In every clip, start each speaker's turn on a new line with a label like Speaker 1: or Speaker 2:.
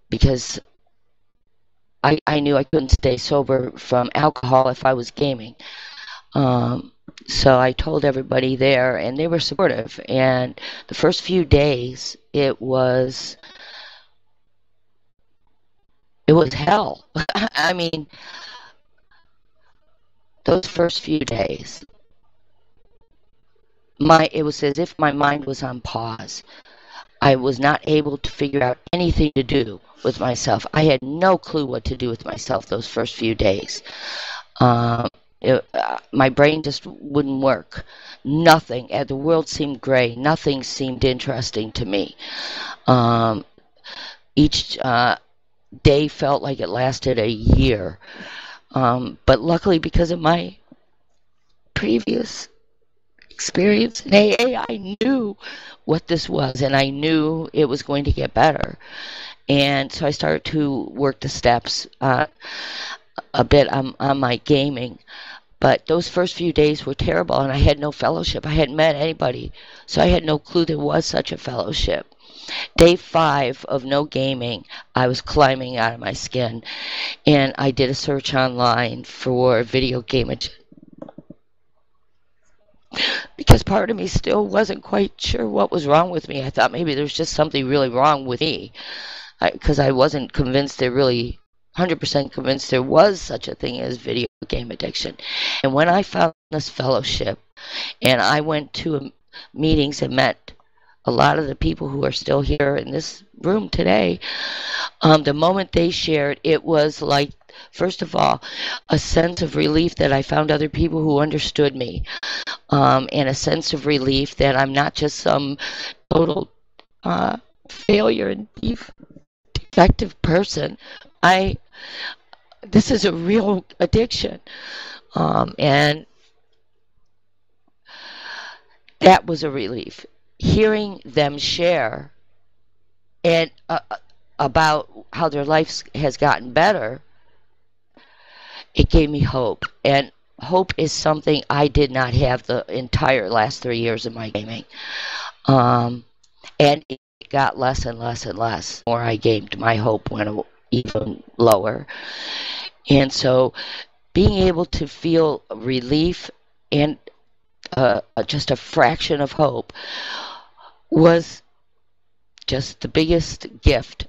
Speaker 1: because I knew I couldn't stay sober from alcohol if I was gaming. Um, so I told everybody there, and they were supportive. And the first few days, it was hell. I mean, those first few days, it was as if my mind was on pause. I was not able to figure out anything to do with myself. I had no clue what to do with myself those first few days. Um, my brain just wouldn't work. Nothing. The world seemed gray. Nothing seemed interesting to me. Um, each day felt like it lasted a year. But luckily, because of my previous experience in AA, I knew what this was, and I knew it was going to get better. And so I started to work the steps a bit on my gaming. But those first few days were terrible, and I had no fellowship. I hadn't met anybody, so I had no clue there was such a fellowship. Day 5 of no gaming, I was climbing out of my skin, and I did a search online for video game because part of me still wasn't quite sure what was wrong with me. I thought maybe there was just something really wrong with me because I wasn't convinced there really 100% convinced there was such a thing as video game addiction. And when I found this fellowship and I went to meetings and met a lot of the people who are still here in this room today, the moment they shared, it was like, first of all, a sense of relief that I found other people who understood me, and a sense of relief that I'm not just some total failure and defective person. This is a real addiction, and that was a relief. Hearing them share and about how their life has gotten better, it gave me hope. And hope is something I did not have the entire last 3 years of my gaming. And it got less and less and less. The more I gamed, my hope went even lower. And so being able to feel relief and just a fraction of hope was just the biggest gift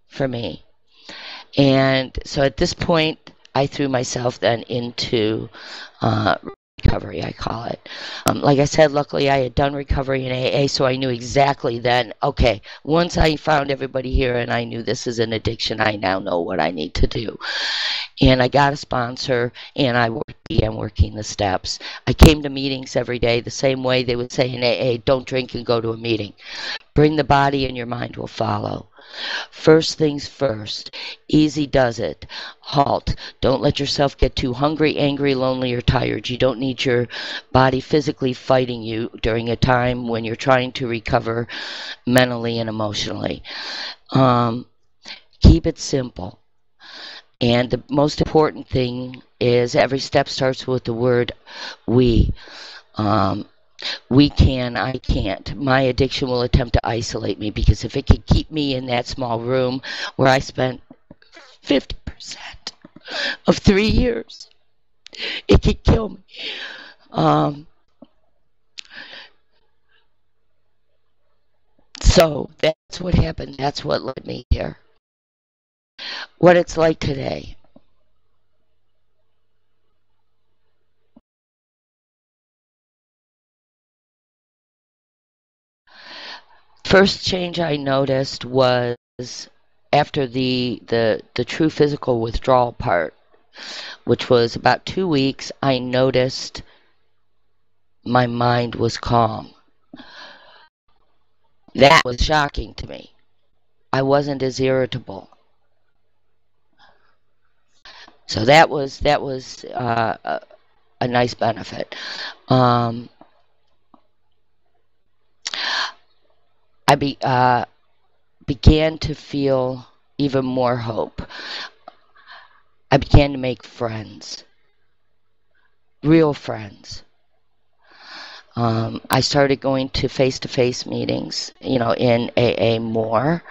Speaker 1: for me. And so at this point, I threw myself then into recovery, I call it. Like I said, luckily I had done recovery in AA, so I knew exactly then, okay, once I found everybody here and I knew this is an addiction, I now know what I need to do. And I got a sponsor, and I began working the steps. I came to meetings every day the same way they would say in AA, don't drink and go to a meeting. Bring the body and your mind will follow. First things first. Easy does it. Halt. Don't let yourself get too hungry, angry, lonely, or tired. You don't need your body physically fighting you during a time when you're trying to recover mentally and emotionally. Keep it simple. And the most important thing is every step starts with the word we. We can, I can't. My addiction will attempt to isolate me because if it could keep me in that small room where I spent 50% of 3 years, it could kill me. So that's what happened. That's what led me here. What it's like today. First change I noticed was after the true physical withdrawal part, which was about 2 weeks. I noticed my mind was calm. That was shocking to me. I wasn't as irritable. So that was a nice benefit. I began to feel even more hope. I began to make friends, real friends. I started going to face-to-face meetings, in AA more.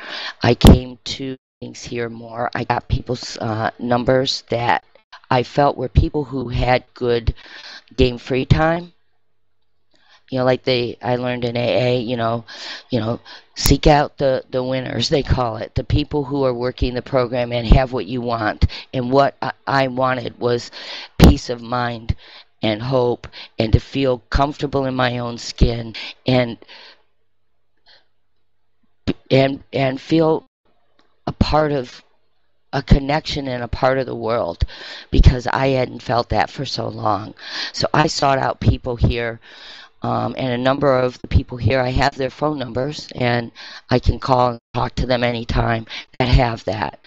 Speaker 1: I came to meetings here more. I got people's numbers that I felt were people who had good game free time. Like I learned in AA, seek out the winners, they call it, the people who are working the program and have what you want. And what I wanted was peace of mind and hope, and to feel comfortable in my own skin, and feel a part of a connection and a part of the world, because I hadn't felt that for so long. So I sought out people here. And a number of the people here, I have their phone numbers, and I can call and talk to them anytime that have that.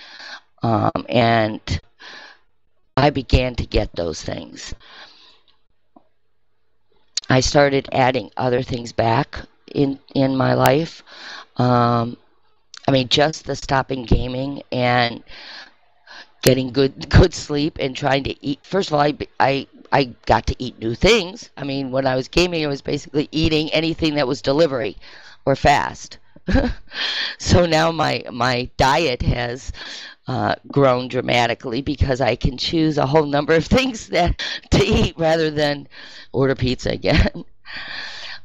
Speaker 1: And I began to get those things. I started adding other things back in my life. Just the stopping gaming and getting good sleep and trying to eat. First of all, I got to eat new things. When I was gaming, I was basically eating anything that was delivery or fast. So now my diet has grown dramatically, because I can choose a whole number of things that to eat rather than order pizza again.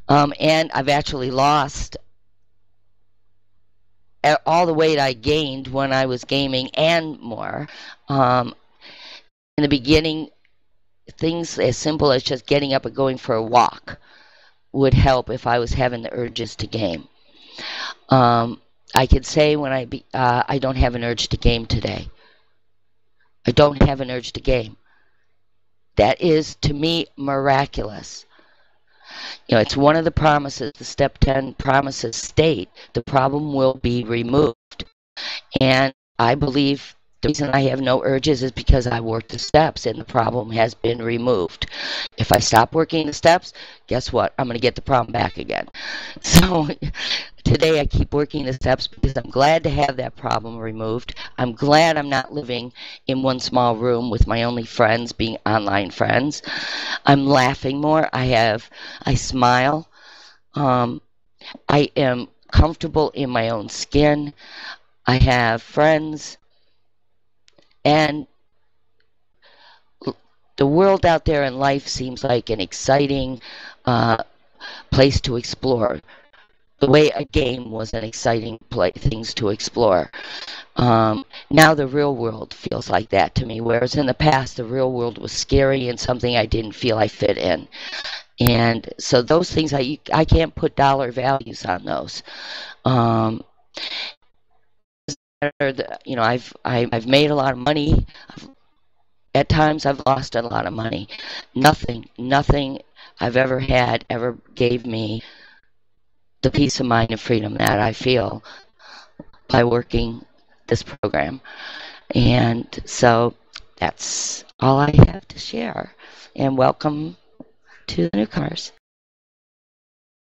Speaker 1: And I've actually lost all the weight I gained when I was gaming and more. In the beginning, things as simple as just getting up and going for a walk would help if I was having the urges to game. I could say when I don't have an urge to game today. I don't have an urge to game. That is, to me, miraculous. It's one of the promises, the Step 10 promises state the problem will be removed. And I believe the reason I have no urges is because I work the steps and the problem has been removed. If I stop working the steps, guess what? I'm going to get the problem back again. So today I keep working the steps because I'm glad to have that problem removed. I'm glad I'm not living in one small room with my only friends being online friends. I'm laughing more. I smile. I am comfortable in my own skin. I have friends, and the world out there in life seems like an exciting place to explore. The way a game was an exciting things to explore. Now the real world feels like that to me, whereas in the past the real world was scary and something I didn't feel I fit in. And so those things, I can't put dollar values on those. I've made a lot of money. At times I've lost a lot of money. Nothing I've ever had ever gave me the peace of mind and freedom that I feel by working this program. And so that's all I have to share. And welcome to the newcomers.